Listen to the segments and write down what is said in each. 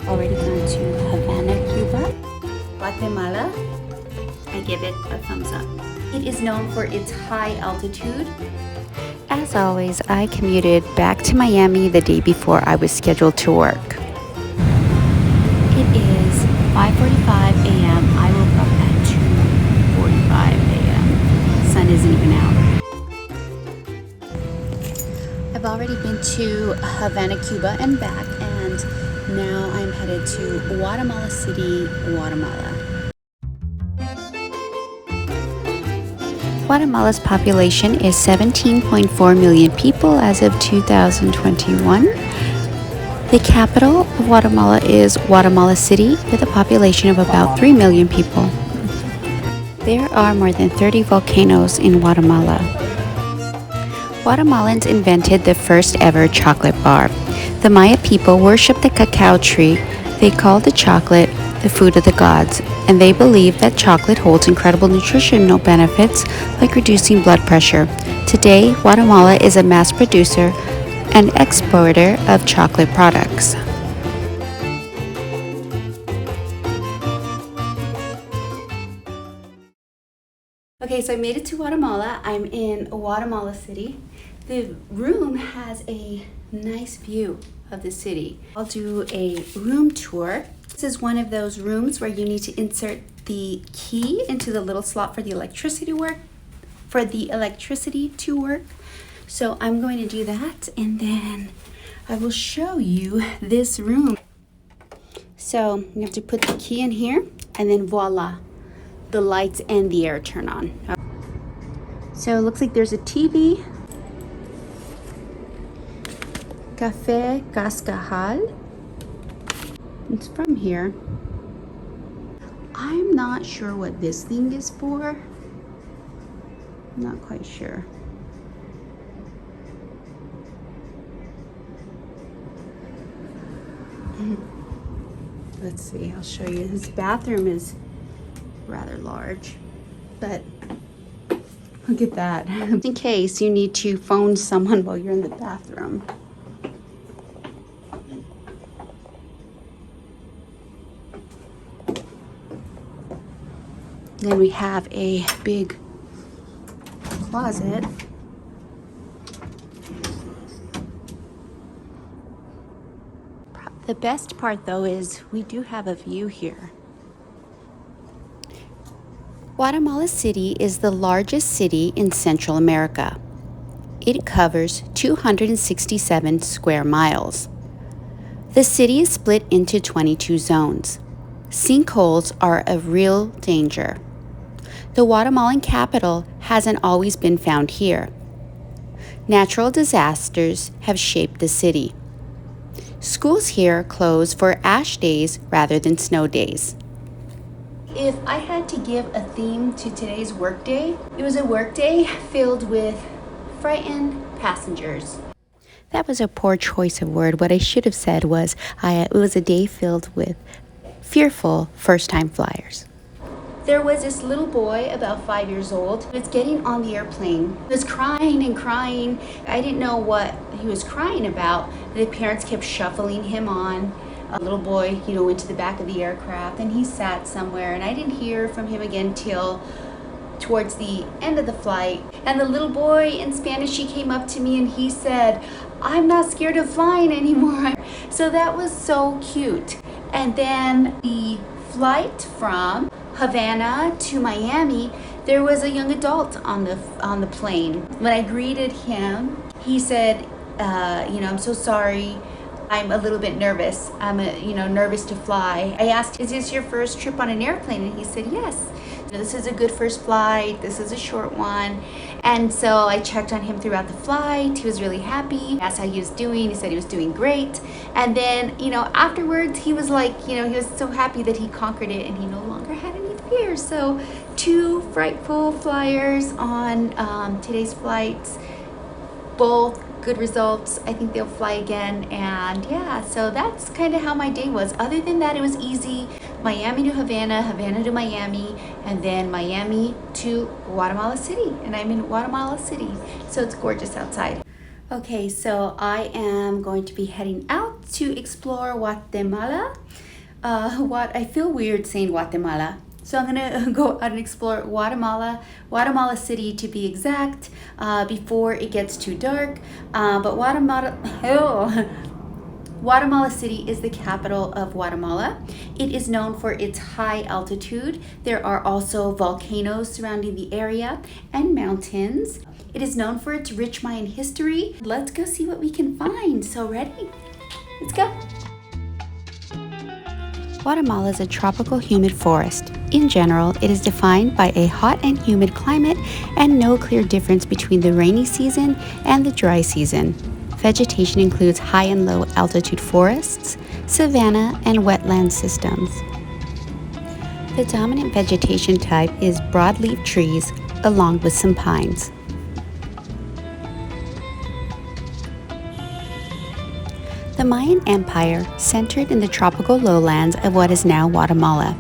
Already gone to Havana, Cuba. Guatemala, I give it a thumbs up. It is known for its high altitude. As always, I commuted back to Miami the day before I was scheduled to work. It is 5:45 a.m. I woke up at 2:45 a.m. Sun isn't even out. I've already been to Havana, Cuba and back, and now I'm headed to Guatemala City, Guatemala. Guatemala's population is 17.4 million people as of 2021. The capital of Guatemala is Guatemala City, with a population of about 3 million people. There are more than 30 volcanoes in Guatemala. Guatemalans invented the first ever chocolate bar. The Maya people worship the cacao tree. They call the chocolate the food of the gods, and they believe that chocolate holds incredible nutritional benefits like reducing blood pressure. Today, Guatemala is a mass producer and exporter of chocolate products. Okay, so I made it to Guatemala. I'm in Guatemala City. The room has a nice view of the city. I'll do a room tour. This is one of those rooms where you need to insert the key into the little slot for the electricity to work. So I'm going to do that, and then I will show you this room. So you have to put the key in here, and then voila, the lights and the air turn on. So it looks like there's a TV. Café Cascajal. It's from here. I'm not sure what this thing is for. Not quite sure. Let's see, I'll show you. This bathroom is rather large, but look at that. In case you need to phone someone while you're in the bathroom. Then we have a big closet. The best part though is we do have a view here. Guatemala City is the largest city in Central America. It covers 267 square miles. The city is split into 22 zones. Sinkholes are a real danger. The Guatemalan capital hasn't always been found here. Natural disasters have shaped the city. Schools here close for ash days rather than snow days. If I had to give a theme to today's workday, it was a workday filled with frightened passengers. That was a poor choice of word. What I should have said was it was a day filled with fearful first-time flyers. There was this little boy, about 5 years old, who was getting on the airplane. He was crying and crying. I didn't know what he was crying about. The parents kept shuffling him on. A little boy, went to the back of the aircraft, and he sat somewhere, and I didn't hear from him again till towards the end of the flight. And the little boy in Spanish, he came up to me and he said, "I'm not scared of flying anymore." So that was so cute. And then the flight from Havana to Miami, there was a young adult on the plane. When I greeted him, he said, "I'm so sorry. I'm a little bit nervous. I'm nervous to fly." I asked, "Is this your first trip on an airplane?" And he said, "Yes. This is a good first flight. This is a short one." And so I checked on him throughout the flight. He was really happy. I asked how he was doing. He said he was doing great. And then, afterwards, he was like, he was so happy that he conquered it and he no longer had any fear. So 2 frightful flyers on today's flights, both good results. I think they'll fly again. And yeah, so that's kind of how my day was. Other than that, it was easy. Miami to Havana, Havana to Miami, and then Miami to Guatemala City. And I'm in Guatemala City, so it's gorgeous outside. Okay, so I am going to be heading out to explore Guatemala. What I feel weird saying Guatemala. So I'm gonna go out and explore Guatemala City to be exact, before it gets too dark. But Guatemala City is the capital of Guatemala. It is known for its high altitude. There are also volcanoes surrounding the area and mountains. It is known for its rich Mayan history. Let's go see what we can find. So ready? Let's go. Guatemala is a tropical humid forest. In general, it is defined by a hot and humid climate and no clear difference between the rainy season and the dry season. Vegetation includes high and low altitude forests, savanna, and wetland systems. The dominant vegetation type is broadleaf trees, along with some pines. The Mayan Empire, centered in the tropical lowlands of what is now Guatemala,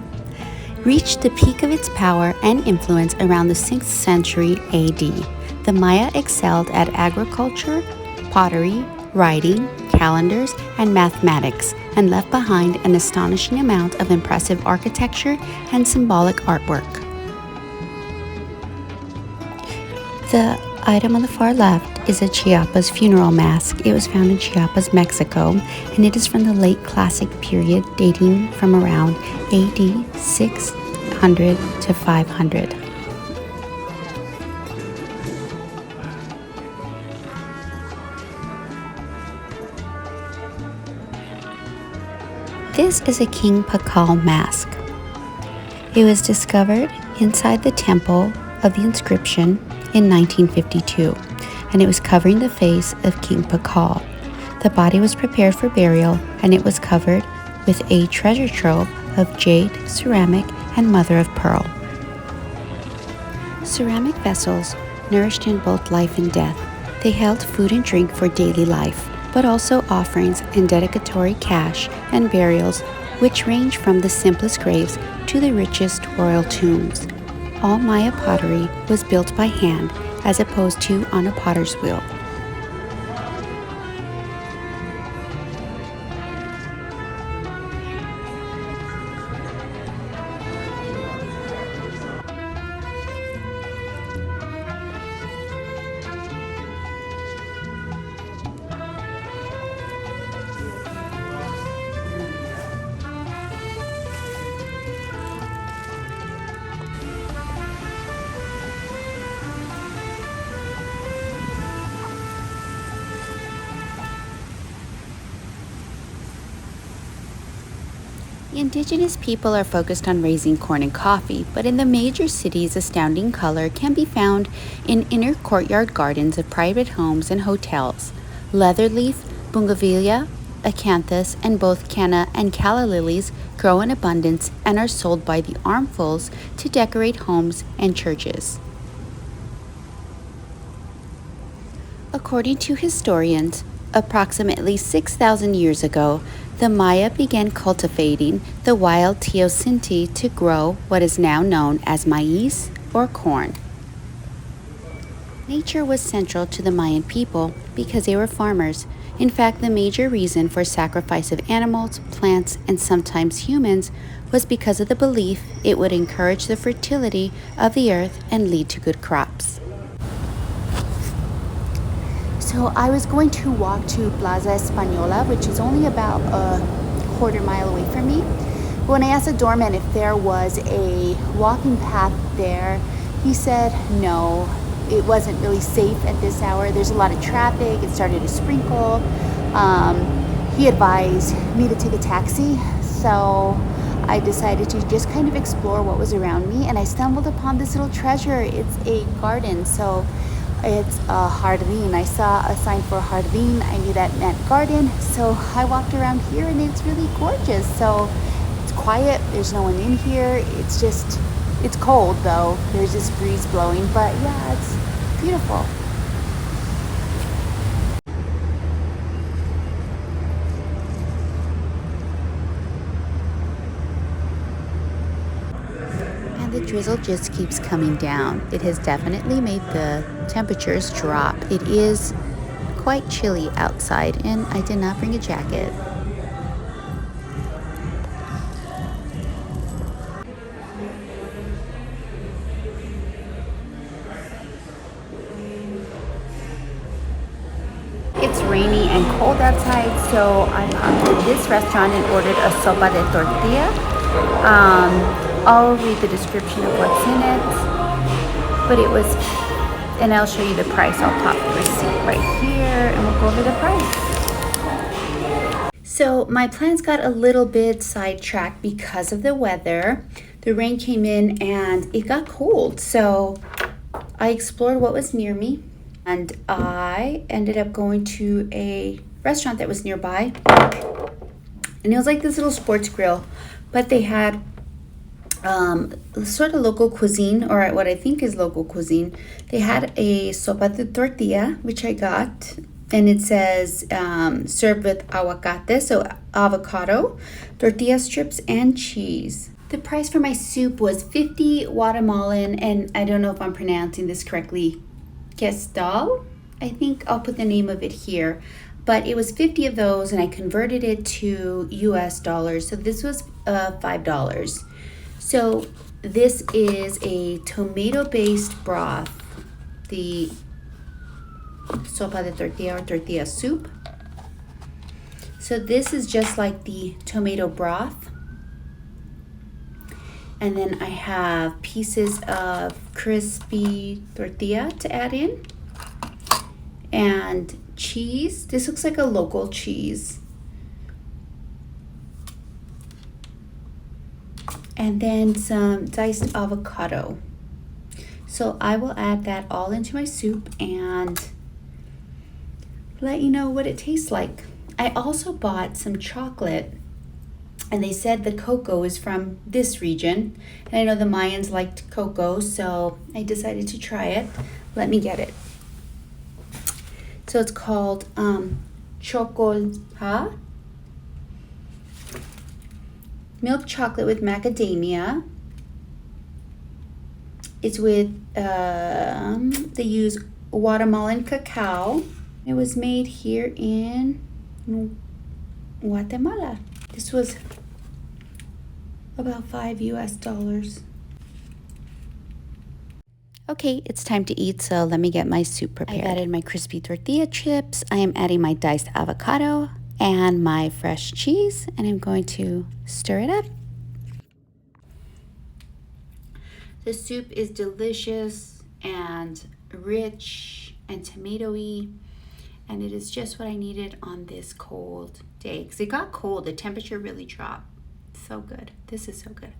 reached the peak of its power and influence around the 6th century AD. The Maya excelled at agriculture, pottery, writing, calendars, and mathematics, and left behind an astonishing amount of impressive architecture and symbolic artwork. The item on the far left is a Chiapas funeral mask. It was found in Chiapas, Mexico, and it is from the late Classic period, dating from around AD 600 to 500. This is a King Pakal mask. It was discovered inside the temple of the inscription in 1952, and it was covering the face of King Pakal. The body was prepared for burial, and it was covered with a treasure trove of jade, ceramic, and mother of pearl. Ceramic vessels nourished in both life and death. They held food and drink for daily life, but also offerings and dedicatory cash and burials, which range from the simplest graves to the richest royal tombs. All Maya pottery was built by hand as opposed to on a potter's wheel. The indigenous people are focused on raising corn and coffee, but in the major cities, astounding color can be found in inner courtyard gardens of private homes and hotels. Leatherleaf, bougainvillea, acanthus, and both canna and calla lilies grow in abundance and are sold by the armfuls to decorate homes and churches. According to historians, approximately 6,000 years ago, the Maya began cultivating the wild teosinte to grow what is now known as maize or corn. Nature was central to the Mayan people because they were farmers. In fact, the major reason for sacrifice of animals, plants, and sometimes humans was because of the belief it would encourage the fertility of the earth and lead to good crops. So I was going to walk to Plaza Española, which is only about a quarter mile away from me. But when I asked the doorman if there was a walking path there, he said no, it wasn't really safe at this hour. There's a lot of traffic. It started to sprinkle. He advised me to take a taxi. So I decided to just kind of explore what was around me, and I stumbled upon this little treasure. It's a garden. So it's a jardín. I saw a sign for jardín. I knew that meant garden. So I walked around here and it's really gorgeous. So it's quiet. There's no one in here. It's cold though. There's this breeze blowing, but yeah, it's beautiful. The drizzle just keeps coming down. It has definitely made the temperatures drop. It is quite chilly outside, and I did not bring a jacket. It's rainy and cold outside, so I popped to this restaurant and ordered a sopa de tortilla. I'll read the description of what's in it, but it was, and I'll show you the price. I'll pop the receipt right here and we'll go over the price. So my plans got a little bit sidetracked because of the weather. The rain came in and it got cold, so I explored what was near me. And I ended up going to a restaurant that was nearby. And it was like this little sports grill. But they had sort of local cuisine, or what I think is local cuisine. They had a sopa de tortilla, which I got. And it says served with aguacate, so avocado, tortilla strips, and cheese. The price for my soup was 50 Guatemalan, and I don't know if I'm pronouncing this correctly, Questal. I think I'll put the name of it here, but it was 50 of those, and I converted it to US dollars, so this was $5. So this is a tomato-based broth, the sopa de tortilla or tortilla soup. So this is just like the tomato broth, and then I have pieces of crispy tortilla to add in, and cheese. This looks like a local cheese. And then some diced avocado. So I will add that all into my soup and let you know what it tastes like. I also bought some chocolate, and they said the cocoa is from this region. And I know the Mayans liked cocoa, so I decided to try it. Let me get it. So it's called Chocolha. Milk chocolate with macadamia. It's with, they use Guatemalan cacao. It was made here in Guatemala. This was about $5 US. Okay, it's time to eat, so let me get my soup prepared. I've added my crispy tortilla chips. I am adding my diced avocado and my fresh cheese, and I'm going to stir it up. The soup is delicious and rich and tomatoey, and it is just what I needed on this cold day, because it got cold. The temperature really dropped. So good. This is so good.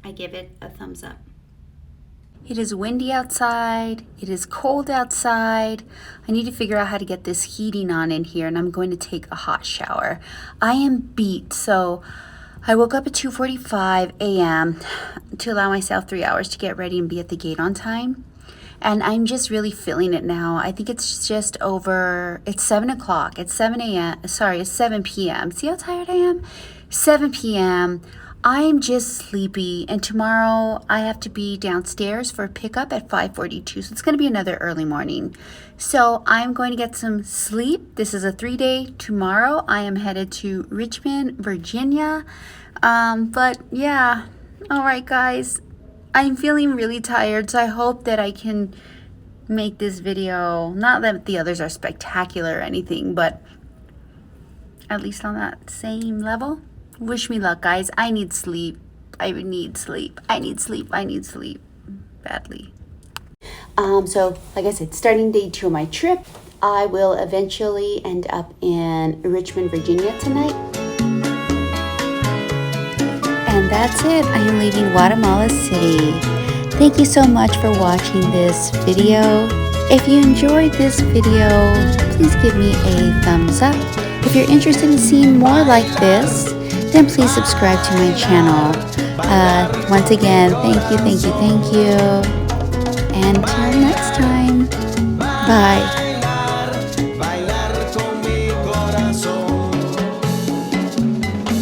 I give it a thumbs up. It is windy outside. It is cold outside. I need to figure out how to get this heating on in here, and I'm going to take a hot shower. I am beat, so I woke up at 2:45 a.m. to allow myself 3 hours to get ready and be at the gate on time. And I'm just really feeling it now. I think it's just over, it's 7 o'clock. It's 7 a.m. Sorry, it's 7 p.m. See how tired I am? 7 p.m. I'm just sleepy, and tomorrow I have to be downstairs for a pickup at 5:42, so it's going to be another early morning. So I'm going to get some sleep. This is a 3-day. Tomorrow I am headed to Richmond, Virginia. But yeah, all right, guys. I'm feeling really tired, so I hope that I can make this video, not that the others are spectacular or anything, but at least on that same level. Wish me luck, guys. I need sleep. I need sleep. I need sleep. I need sleep badly. So like I said, starting day 2 of my trip, I will eventually end up in Richmond, Virginia tonight. And that's it. I am leaving Guatemala City. Thank you so much for watching this video. If you enjoyed this video, please give me a thumbs up. If you're interested in seeing more like this, then please subscribe to my channel. Once again, thank you. And until next time, bye.